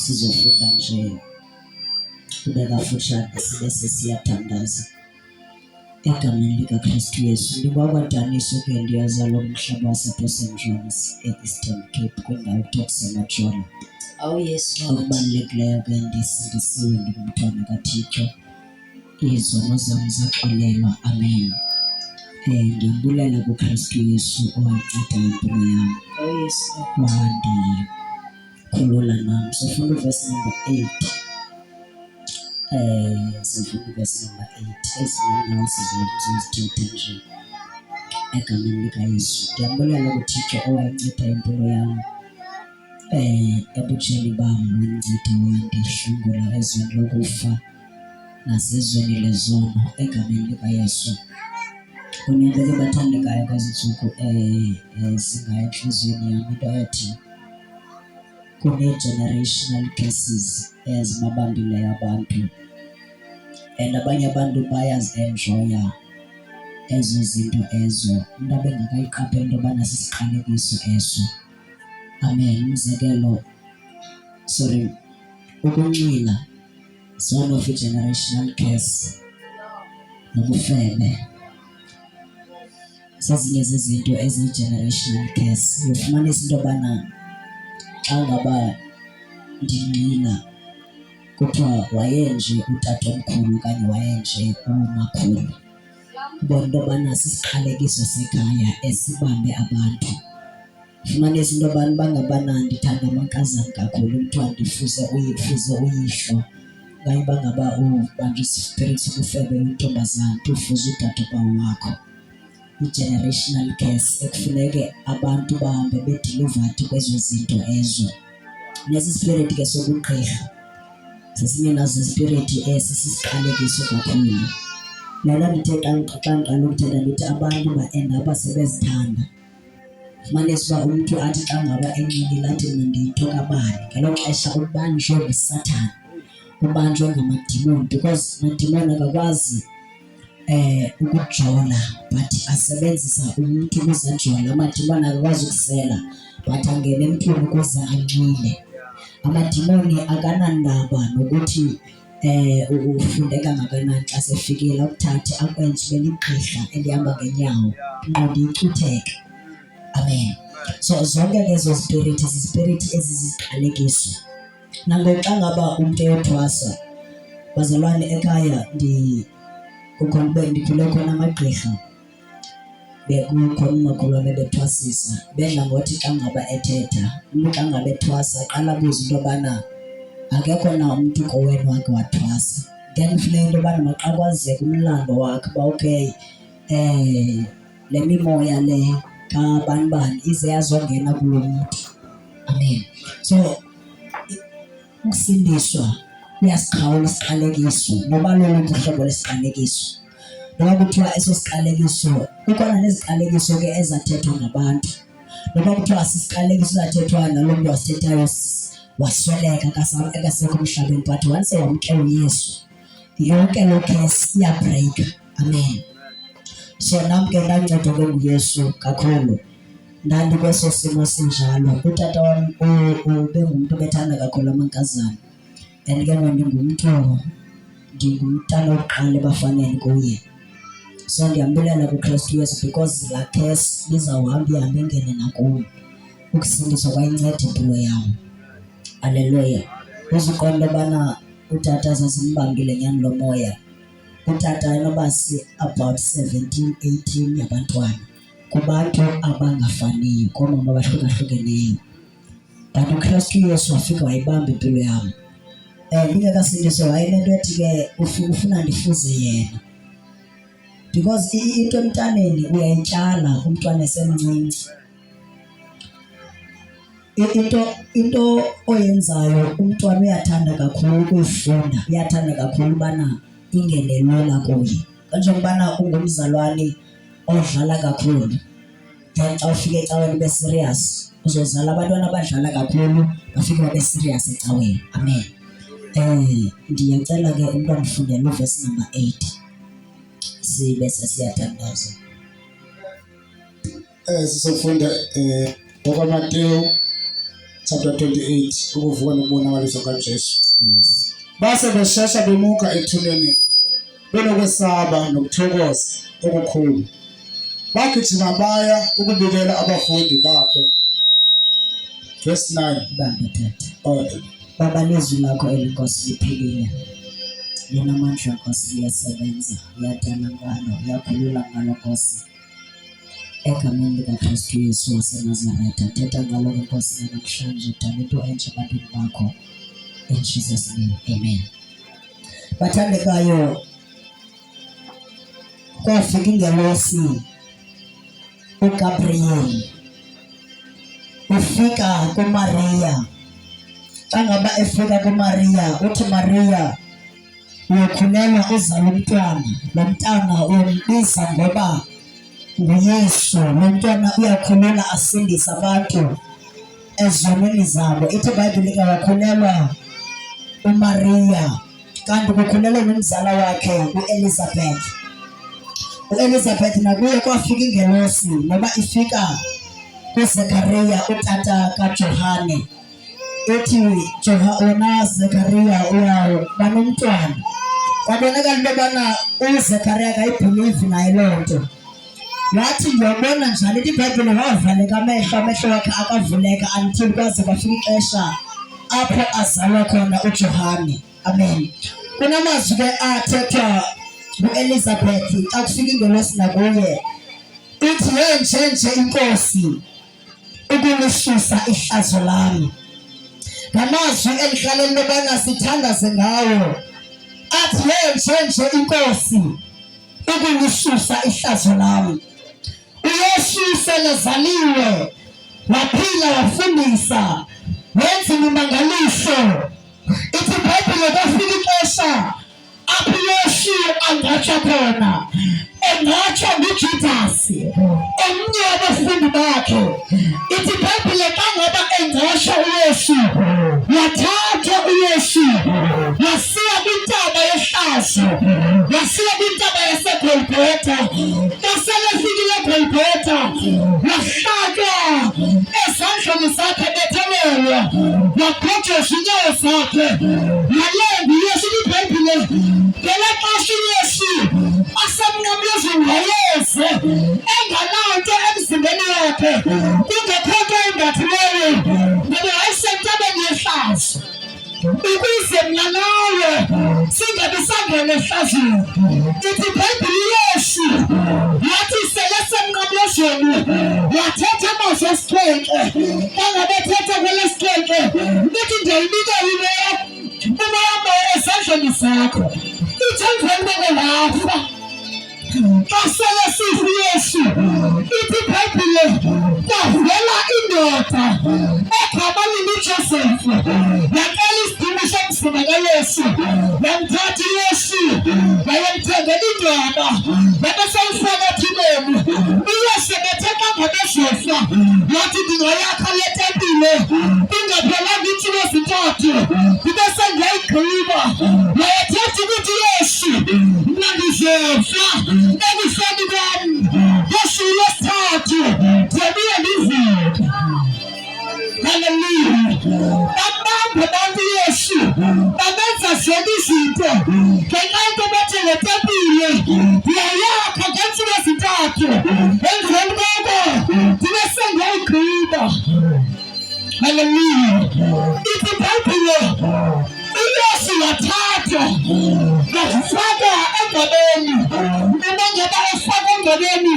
sizofunda nje kubeka fushane sibe sesiyathandaza egameni likaKristu Yesu. Ndikwakwadanisa ke ndiyazalwa kumhlaba wasePort St Johns e-Eastern Cape kwindawo kuthiwa kuseMajola. Yes, okubalulekileyo ke ndisindisiwe ndingumntwana kaThixo, izono zam zaxolelwa. Amen. Ndiyabulela kuKristu Yesu owanceda impilo yam, yes, wandikhulula nam. Sifunda uverse number 8. Sifunda uverse number 8. Ezinye sizozithetha nje egameni likaYesu. Ndiyabulela kuThixo owanceda impilo yam, ebutsheni bam wanceda wandihlungula ezweni lokufa nasezweni lezono egameni likaYesu. Kunyanzeleke bathandekayo kwezi ntsuku zingayo entliziyweni yam into ethi kune-generational cases ezibabambileyo abantu, and abanye abantu bayazi-enjoya ezo zinto ezo, into abengakayiqapheli into yobana sisiqalekiso eso. Amen. Umzekelo, ukunxila is one of i-generational curse, nobufebe zezinye zezinto eziyi-generational curse. Ufumanisa into yobana xa ngaba ndinxila kuthiwa wayenje utatomkhulu okanye wayenje umakhulu, ubona into yobana sisiqalekiso sekhaya esibambe abantu. Ufumanisa into yobana bangabana ndithanda amankazana kakhulu, kuthiwa ndifuze uyihlo, okanye bangaba ubanjwe isispirit sobufebe wentombazana, ufuze udadobawo wakho. I-generational curse ekufuneke abantu bahambe bedilivathi kwezo zinto ezo. Nesi spirit ke sobugqirha sesinye nazo ispiriti esisiqalekiso kakhulu. Lana ndithe xa ndiqala ukuthetha ndithi abantu ba-endapha sebezithanda. Fumanisa uba umntu athi xa ngaba enxilile athi mna ndiyithoka bani, ngelo xesha ubanjwe nguSathane, ubanjwe ngamadimoni, because amadimoni akakwazi ukujola but asebenzisa umntu ukuze ajola. Amadimoni akakwazi ukusela but angena emntwini ukuze anxile. Amadimoni akanandaba nokuthi ufunde kangakanani, xa sefikile akuthathe akwenze ube ligqirha elihamba ngeenyawo, ingqondo icutheke. Amen. So zonke ezo spiriti zispiriti eziziqalekiso. Nangoxa ngaba umntu eyothwasa, bazalwane ekhaya ndikhule khona amagqirha, bekukhona umakhulu wam ebethwasisa. Bedla ngothi xa ngaba ethetha, umntu xa ngaba ethwasa aqala abuze into yobana akekho na umntu kowenu wakhe wathwasa. Then kufuneka into yobana maxa kwazeka umlando wakhe uba okay, le mimoya le kabanibani ize yazongena kulo mntu. Amen. So ukusindiswa kuyasiqhawula isiqalekiso, noba loluphi uhlobo lesiqalekiso. Noba kuthiwa eso siqalekiso, kukhona neziqalekiso ke ezathethwa ngabantu. Noba kuthiwa sisiqalekiso ezathethwa nalo mntu wasithethayo wasweleka akasekho emhlabeni, but once wamkela uYesu, yonke loo case iyabhreyika. Amen. So nam ke ndancedwa ke nguYesu kakhulu, ndandikweso simo sinjalo. Utata wam ubengumntu obethanda kakhulu amankazana, and ke ngoku ndingumntana wokuqala ebafaneni kuye. So ndiyambulela kuKristu Yesu because laa case izawuhamba ihambe ingene nakuwo. Ukusindiswa kwayinceda impilo yam. Haleluya. Uzuqonda ubana utata zazimbambile nyani lo moya. Utata enoba about 17, 18 yabantwana kubantu abangafaniyo, koomama abahlukahlukeneyo, but uKristu Yesu wafika wayibamba impilo yam. Ndingekasindiswa wayinento ethi ke ufuna ndifuze yena, because into emntaneni uyayityala umntwana esemncinci. Into oyenzayo umntwana uyathanda kakhulu ukuyifunda, uyathanda kakhulu ubana ingene lula kuye. Kanjengobana ungumzalwane odlala kakhulu, then xa ufika ecaweni ube serious, uzozala abantwana abadlala kakhulu bafike babe serious ecaweni. Amen. Ndiyacela ke umntwana ufundele uverse number 8 sibe sesiyathandaza. Sizofunda ngokaMateyu chapter 28 ukuvuka nokubonakaliswa kaJesu. Yes. Base beshesha bemuka ethuneni benokwesaba nokuthokoza okukhulu. Bagijima baya ukubikela abafundi bakhe. Verse 9. Baba lezwi lakho elinkosi liphilile. Linamandla Nkosi, liyasebenza, liyadala ngalo, liyakhulula ngalo Nkosi. Egameni likaKristu Yesu waseNazaretha, thetha ngalo Nkosi namhlanje, dala into entsha ebantwini bakho. In Jesus' name, amen. Bathandekayo, kwafika ingelosi uGabriel ufika kuMaria. Xa ngaba efika kuMaria, uthi Maria, uyokhulelwa uzala umntwana. Lo mntwana uyambiza ngoba nguYesu. Lo mntwana uyakhulula asindise abantu ezonweni zabo. Ithi iBhayibhile ke wakhulelwa uMaria, kanti kukhulelwe nomzala wakhe uElizabeth. uElizabeth nakuye kwafika ingelosi, noba ifika kuZekariya utata kaJohane. Ithi wena Zekariya uyawuba nomntwana. Kwabonakala into yobana uZekariya akayibhilivi naye loo nto. Wathi ndiyobona njani, ithi iBhayibhile wavaleka amehlo wakhe akavuleka until kwaze kwafika ixesha apho azalwa khona uJohane. Amen. Kunamazwi ke athethwa nguElizabeth xa kufika ingelosi nakuye. Ithi yenjenje inkosi ukulishisa ihlazo lami. Ngamazwi elihlalela lobana sithandaze ngawo. Athi yenjenje inkosi ukulishisa ihlazo lami. uYesu selezaliwe, waphila, wafundisa, wenza imimangaliso. Ithi iBhayibhile kwafika ixesha apho uYesu angatsho khona, engatsho nguJudasi, omnye wabafundi bakhe. Ithi iBhayibhile xa ngaba engatsho uYesu, wathathwa uYesu wasiwa kwintaba yehlazo, wasiwa kwintaba yaseGolgotha. Uselefikile eGolgotha, wahlatywa ezandleni zakhe bethelelwa, wagojoswa iinyawo zakhe, walemba uYesu. iBhayibhile ngela xesha uYesu asemnqamlezweni wayeze engananto emzimbeni wakhe, kungekho nto embathileyo, ngoba wayesentabeni yehlazo. Ukuze mna nawe singabi sangena ehlazweni. Ithi iBhayibhile uYesu wathi sele semnqamlezweni wathetha amazwi esixhenxe. Xa ngabe ethetha kwelesixhenxe ithi ndiyayinikela umoya ezandleni zakho. Ithi emveni koko wafa. Xa sele sifa uYesu, ithi iBhayibhile kwavela indoda egama linguJosefu, yaqala isidima somzimba kaYesu, yamthatha uYesu yayemthengela indwaba, yabeseyifaka ethuneni. uYesu ebethe xa ngabe ezofa, yathi ndingayakha le tempile ingaphelanga iintsuku ezintathu ndibe sendiyayigqiba. Wayethetha ukuthi uYesu, mna ndizofa ekufeni kwam, ngosuku lwesithathu ndiyabuya ndivuke. Hallelujah. Babamba abantu uYesu, babenza zonke izinto ngenxa yento bethe le tempile ndiyayakha ngeentsuku ezintathu, emveni koko ndibe sendiyayigqiba. Hallelujah. Ithi iBhayibhile uYesu wathathwa wafakwa engcwabeni. Uma ngaba efakwa engcwabeni,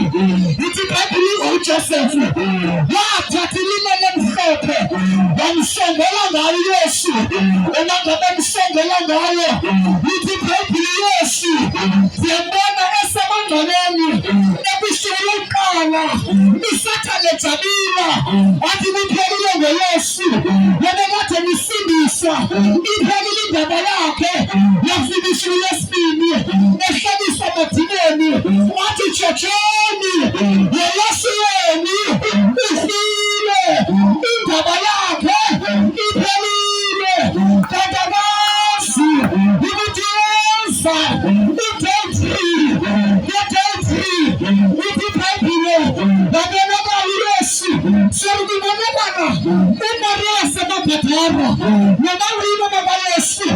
ithi iBhayibhile uJosefu wathatha ilineni elimhlophe wamsongela ngayo uYesu. Uma ngabe emsongela ngayo, ithi iBhayibhile uYesu ndiyambona esemangcwabeni. Ebusuku lokuqala isathane ejabula, wathi kuphelile ngoYesu, yabekade nisindisa, iphelile indaba yakhe. Yafika usuku lwesibini ehlabisa emadimoni, wathi tshotshoni, yeYesu yenu ifile, indaba yakhe iphelile. Kanti amazi ukuthi yenza i-day 3, ithi iBhayibhile babonakala uYesu, sekubonakala uMaria nabalimi bakayesu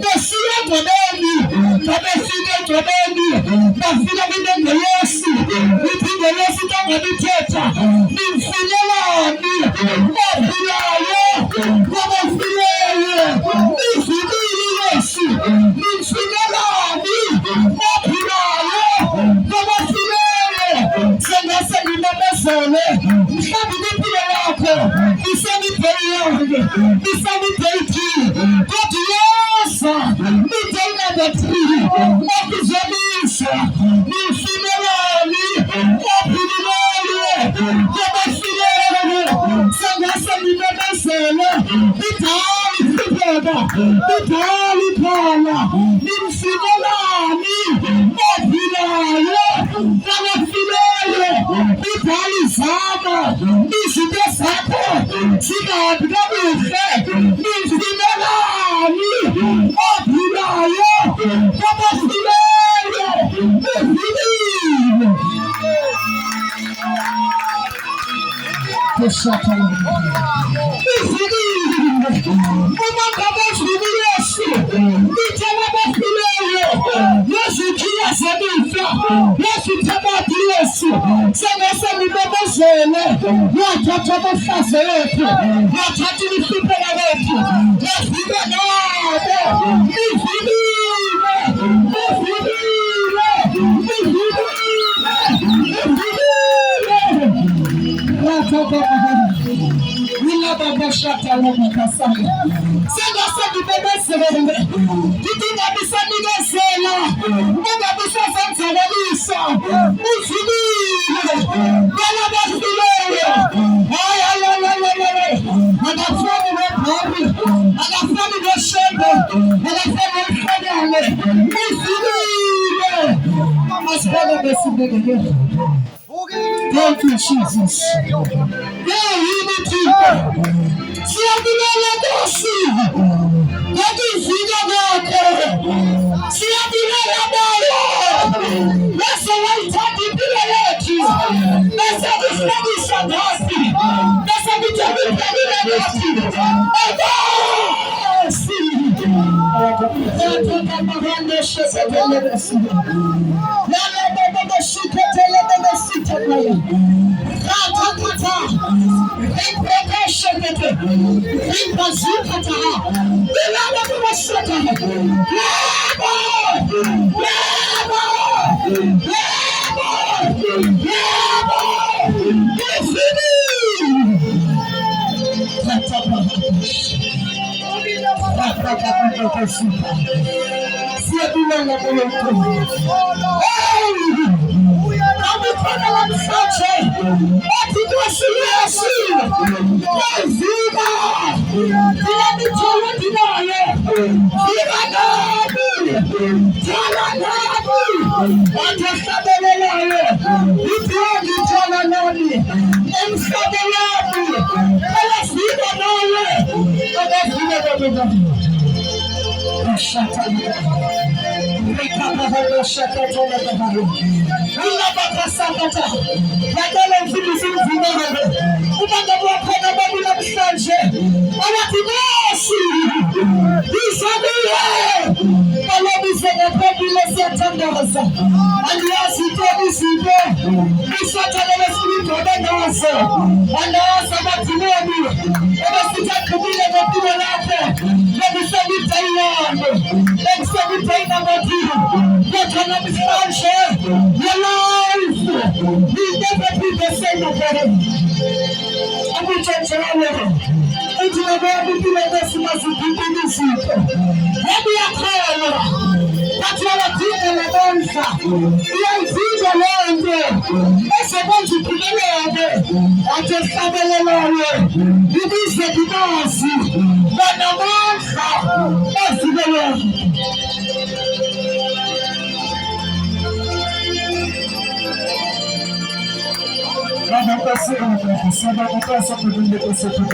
besiya egcwebeni babefika egcwebeni bafika kwintonga yesu iphinde yesu into angabithetha nimfunelani ophilayo wabafileyo nifikile yesu nimfunelani ophilayo wabafileyo sengase ngimemezele mhlawumbi impilo yakho iseniphelelanga iseniphelile kodwa yesa niday number 3 okuzobisa nimfunelani ophilileyo wabafileyo sengase ngimemezele idali hlupheka idali phala nimfunelani ophilayo wabafileyo idali zama izinto zakho zingabi kabuhle nimfunelani ophilayo wabafileyo uvilile uma ngabe uvile yesu ithela abafileyo yesu ukhiya zemihla yesu thabaphi yesu sengase ngimemezele wathatha abafazi wethu wathatha imihlupheko wethu yafika nabo ivilile sengase ngimemezele ngingabisanikezela ungabisazenzakalisa uvilile balabafileyo akafani nebhari akafani neshembe akafani nomhlangane uvilile masibeke besibekele. Thank you, Jesus. Yeah, unity. Siyabingelela Nkosi. Ngokuvika kwakho. Siyabingelela Baba. Bese wayithatha impilo yethu. Bese kuhlekisa ngathi. Bese kujabulile ngathi. Nkosi. Ngiyathoka amahande shesekele bese. Lana baba shiketele bese thamaya. Rathakatha. Imprekeshekete. Impazukatha. Bilala baba shata. Labo. Labo. Labo. Labo. Defini. Siyabingelela kuNkulunkulu. Abukhona namhlanje othi Nkosi Yesu wavika thina nithole ndinaye vika nami thala nami andihlabelelayo iphiwe ngithala nami emhlabeni wami elafika naye akavile kwabena Yakele mfundisi mvumele uma ngabe wakhona abantu namhlanje abathi Nkosi isabile balobise ngaphendile siyathandaza andiyazi izinto isathane lesibindoda nazo andazi abathileni ebesithi aqhubile ngempilo yakho bekusebidayilando bekusebidayinamathile kodwa namhlanje your life will never be the same again. Akutshentshelane uthi ngabe impilo besimaziphiphile izinto yabi yakhala bathi abadinga lamandla iyayidinga leyo nto esekwenza uphumelele athi ehlabelelayo ibize nginazi banamandla ezikelele. Vamos passar,